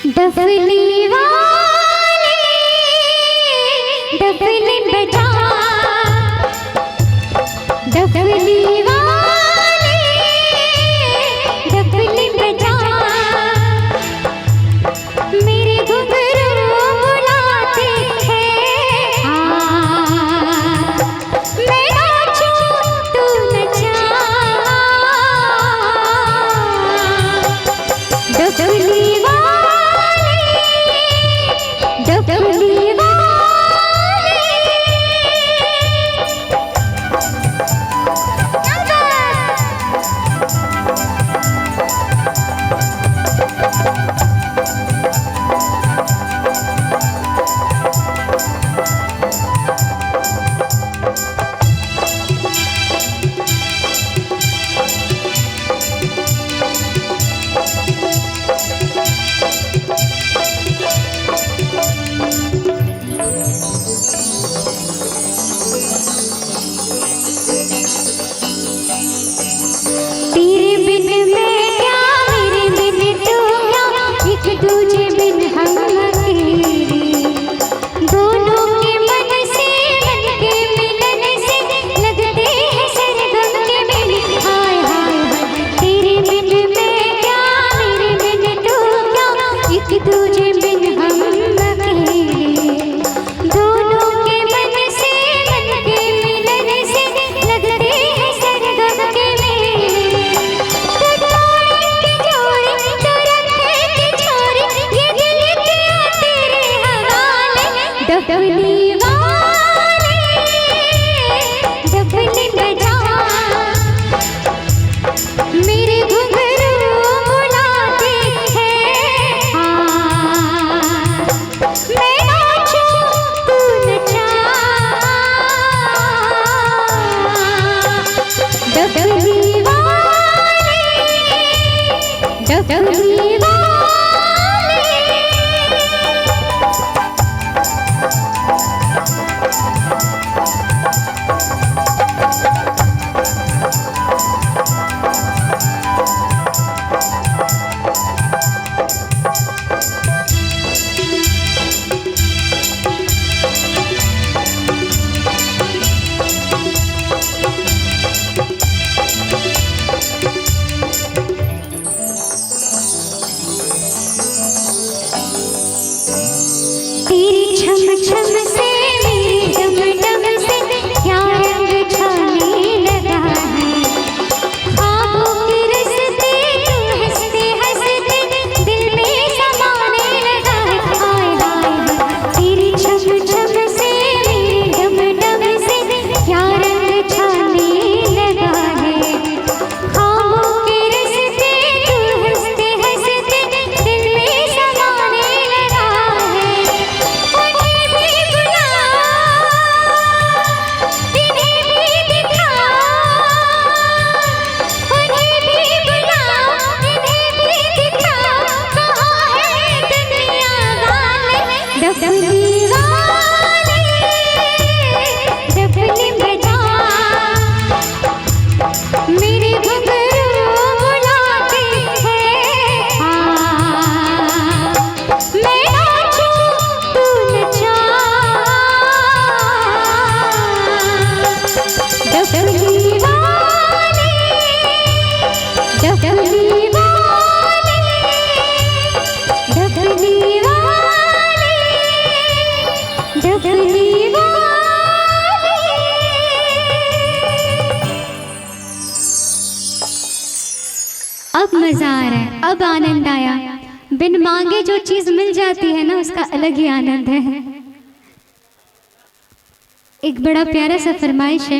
डफली वाले डफली बजा, डफली वाले डफली बजा, मेरे घुंघरू बुलाते हैं मैं नाचूं तू नचा। डफली तेरे बिन मैं क्या, मेरे बिन तू क्या, एक दूजे बिन हम अकेले। दोनों के मन से मन के मिलन से लगते हैं सरगम के मेले। हाय हाय हाय तेरे बिन मैं क्या, मेरे बिन तू क्या, एक दूजे बिन हम अकेले। दोनों के मन से मन के मिलन से लगते हैं सरगम के डफली वाले डफली बजा, मेरे घुंघरू बुलाते हैं मैं नाचूं तू नचा। डफली वाले डफली तेरी छम छम से मेरी डम डम से क्या रंग छाने लगा है। ख्वाबों के रस्ते तुम हंसते हंसते दिल में समाने लगा है। हाय हाय हाय तेरी छम छम से मेरी डम डम से क्या रंग छाने लगा है। ख्वाबों के रस्ते तुम हंसते हंसते दिल में समाने लगा है। डफली वाले डफली बजा, मेरे घुंघरू बुलाते हैं मैं नाचूं तू नचा। डफली वाले डफली वाले डफली वाले डफली वाले। अब मजा आ रहा है, अब आनंद आया। बिन मांगे जो चीज मिल जाती है ना उसका अलग ही आनंद है। एक बड़ा प्यारा सा फरमाइश है।